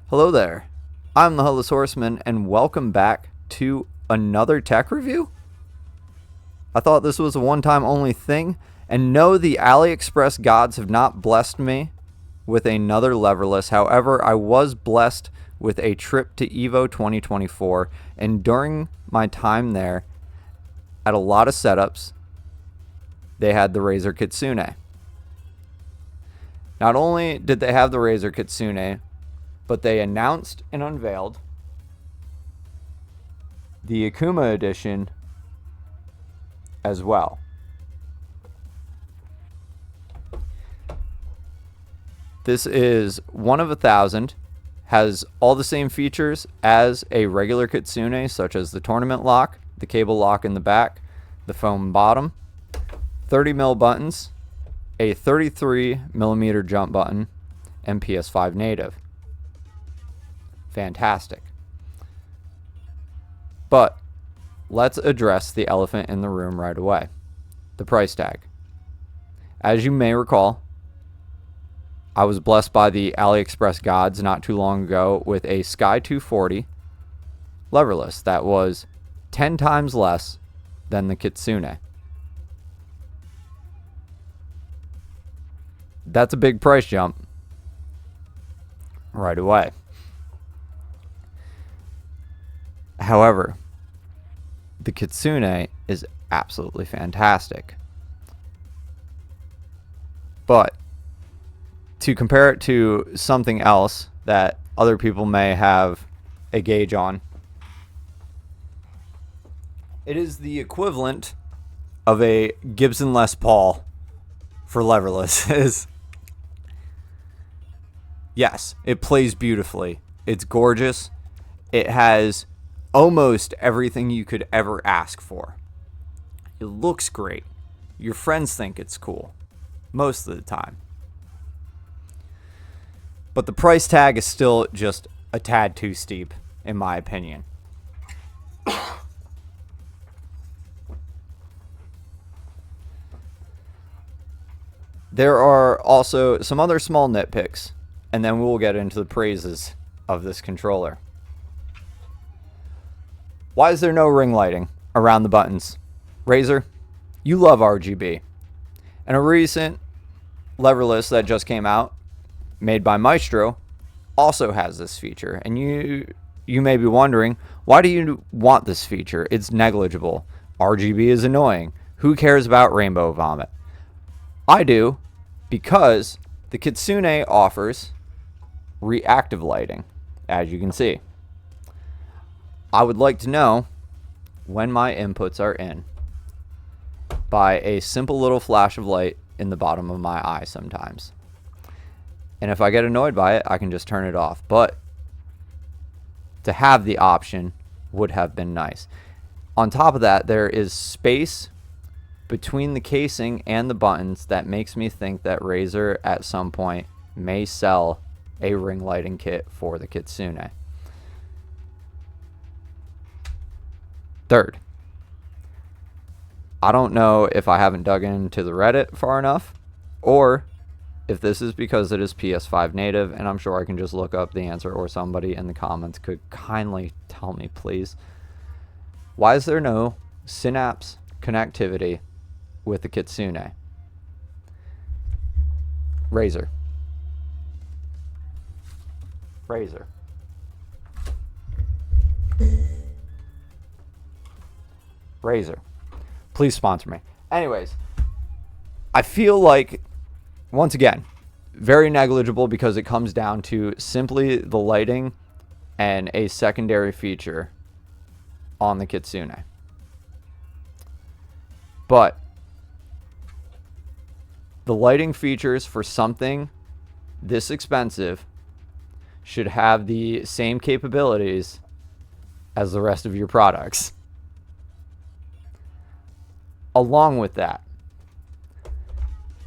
Hello there, I'm the HUDLess Horseman, and welcome back to another tech review. I thought this was a one-time only thing, and no, the AliExpress gods have not blessed me with another leverless. However, I was blessed with a trip to EVO 2024, and during my time there, at a lot of setups, they had the Razer Kitsune. Not only did they have the Razer Kitsune, but they announced and unveiled the Akuma edition as well. This is one of 1,000, has all the same features as a regular Kitsune, such as the tournament lock, the cable lock in the back, the foam bottom, 30mm buttons, a 33mm jump button, and PS5 native. Fantastic. But let's address the elephant in the room right away. The price tag. As you may recall, I was blessed by the AliExpress gods not too long ago with a Sky 240 leverless that was 10 times less than the Kitsune. That's a big price jump right away. However, the Kitsune is absolutely fantastic. But to compare it to something else that other people may have a gauge on, it is the equivalent of a Gibson Les Paul for leverless. Yes, it plays beautifully. It's gorgeous. It has almost everything you could ever ask for. It looks great. Your friends think it's cool most of the time. But the price tag is still just a tad too steep, in my opinion. There are also some other small nitpicks, and then we'll get into the praises of this controller. Why is there no ring lighting around the buttons? Razer, you love RGB. And a recent leverless that just came out, made by Maestro, also has this feature. And you may be wondering, why do you want this feature? It's negligible. RGB is annoying. Who cares about rainbow vomit? I do, because the Kitsune offers reactive lighting, as you can see. I would like to know when my inputs are in by a simple little flash of light in the bottom of my eye sometimes. And if I get annoyed by it, I can just turn it off. But to have the option would have been nice. On top of that, there is space between the casing and the buttons that makes me think that Razer at some point may sell a ring lighting kit for the Kitsune. Third, I don't know if I haven't dug into the Reddit far enough, or if this is because it is PS5 native, and I'm sure I can just look up the answer, or somebody in the comments could kindly tell me, please. Why is there no Synapse connectivity with the Kitsune? Razer. Razer, please sponsor me. Anyways, I feel like, once again, very negligible, because it comes down to simply the lighting and a secondary feature on the Kitsune. But the lighting features for something this expensive should have the same capabilities as the rest of your products. Along with that,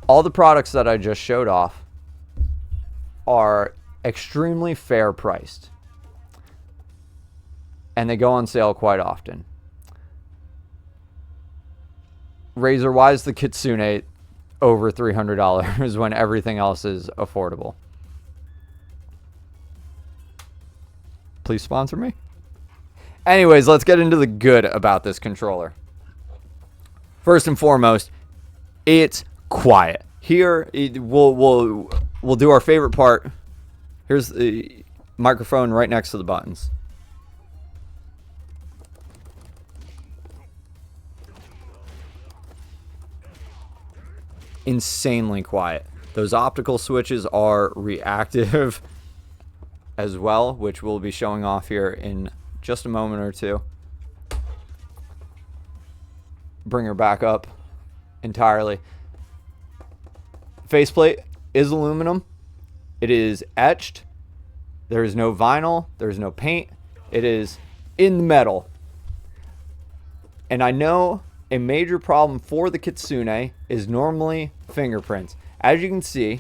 all the products that I just showed off are extremely fair priced, and they go on sale quite often. Razer, why is the Kitsune over $300 when everything else is affordable? Please sponsor me. Anyways, let's get into the good about this controller. First and foremost, it's quiet. Here, we'll do our favorite part. Here's the microphone right next to the buttons. Insanely quiet. Those optical switches are reactive as well, which we'll be showing off here in just a moment or two. Bring her back up entirely. Faceplate is aluminum. It is etched. There is no vinyl. There's no paint. It is in the metal. And I know a major problem for the Kitsune is normally fingerprints. As you can see,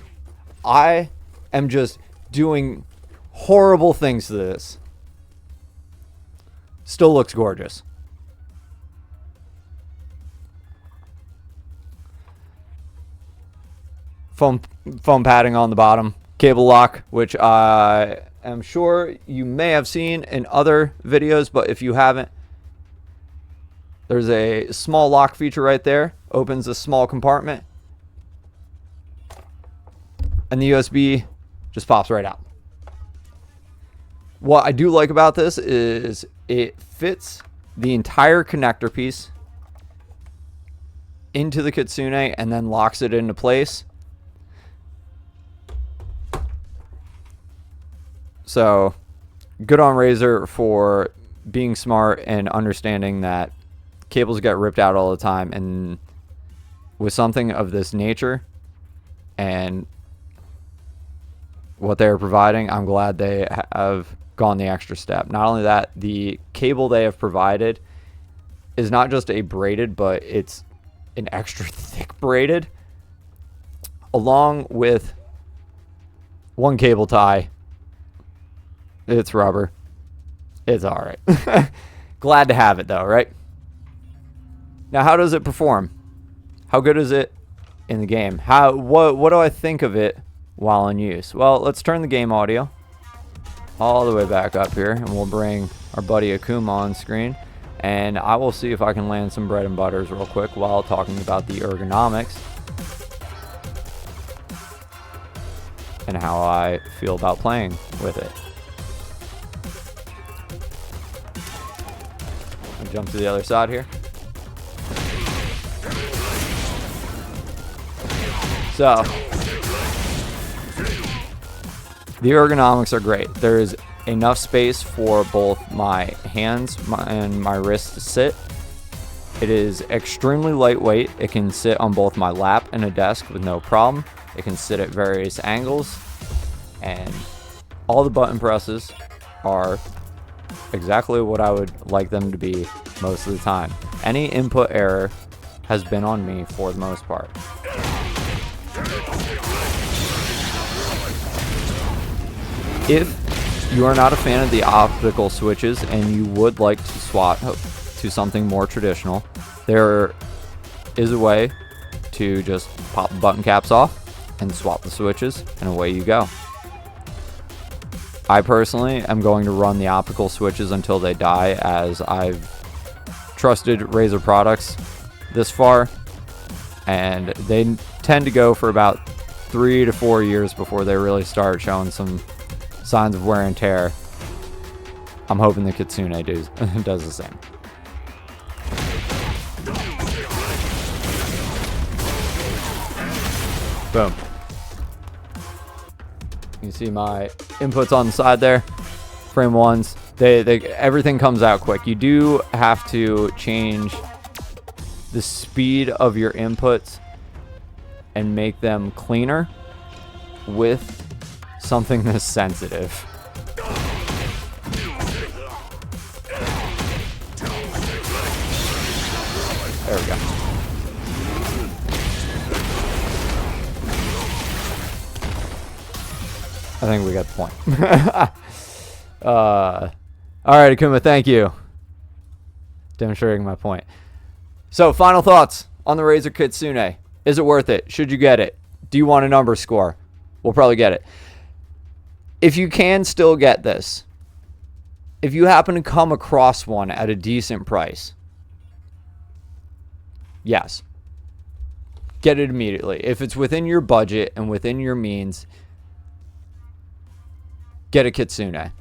I am just doing horrible things to this. Still looks gorgeous. Foam padding on the bottom. Cable lock, which I am sure you may have seen in other videos, but if you haven't, there's a small lock feature right there. Opens a small compartment. And the USB just pops right out. What I do like about this is it fits the entire connector piece into the Kitsune and then locks it into place. So, good on Razer for being smart and understanding that cables get ripped out all the time, and with something of this nature and what they're providing, I'm glad they have gone the extra step. Not only that, the cable they have provided is not just a braided, but it's an extra thick braided, along with one cable tie. It's rubber. It's all right. Glad to have it though, right? Now, how does it perform? How good is it in the game? What do I think of it while in use? Well, let's turn the game audio all the way back up here, and we'll bring our buddy Akuma on screen, and I will see if I can land some bread and butters real quick while talking about the ergonomics and how I feel about playing with it. I'll jump to the other side here. So, the ergonomics are great. There is enough space for both my hands and my wrist to sit. It is extremely lightweight. It can sit on both my lap and a desk with no problem. It can sit at various angles, and all the button presses are exactly what I would like them to be most of the time. Any input error has been on me for the most part. If you are not a fan of the optical switches and you would like to swap to something more traditional, there is a way to just pop the button caps off and swap the switches, and away you go. I personally am going to run the optical switches until they die, as I've trusted Razer products this far, and they tend to go for about 3 to 4 years before they really start showing some signs of wear and tear. I'm hoping the Kitsune does the same. Boom. You see my inputs on the side there. Frame ones. Everything comes out quick. You do have to change the speed of your inputs and make them cleaner with something this sensitive. There we go. I think we got the point. All right, Akuma, thank you. Demonstrating my point. So, final thoughts on the Razer Kitsune. Is it worth it? Should you get it? Do you want a number score? We'll probably get it. If you can still get this, If you happen to come across one at a decent price, yes, get it immediately. If it's within your budget and within your means, get a Kitsune.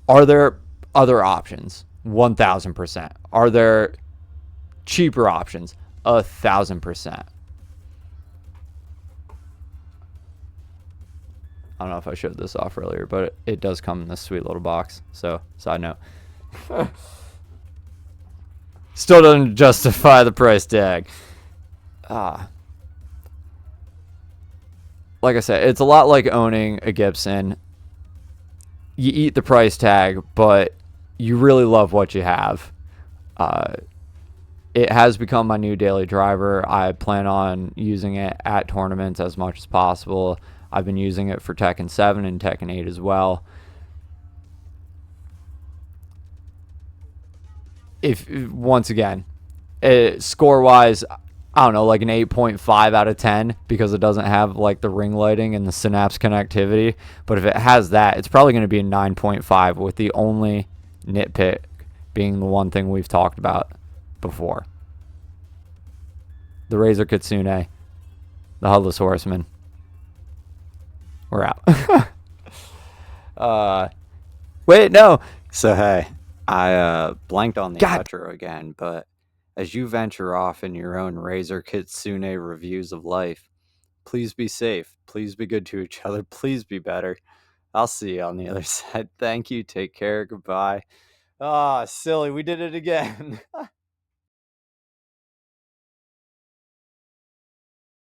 Are there other options? 1000%. Are there cheaper options? 1000%. I don't know if I showed this off earlier, but it does come in this sweet little box. So, side note. Still doesn't justify the price tag. Like I said, it's a lot like owning a Gibson. You eat the price tag, but you really love what you have. It has become my new daily driver. I plan on using it at tournaments as much as possible. I've been using it for Tekken 7 and Tekken 8 as well. If once again, score-wise, I don't know, like an 8.5 out of 10 because it doesn't have like the ring lighting and the synapse connectivity. But if it has that, it's probably going to be a 9.5, with the only nitpick being the one thing we've talked about before. The Razer Kitsune, the HUDLess Horseman. We're out. Wait, no. So, hey, I blanked on the outro again, but as you venture off in your own Razer Kitsune reviews of life, please be safe. Please be good to each other. Please be better. I'll see you on the other side. Thank you. Take care. Goodbye. Ah, silly. We did it again.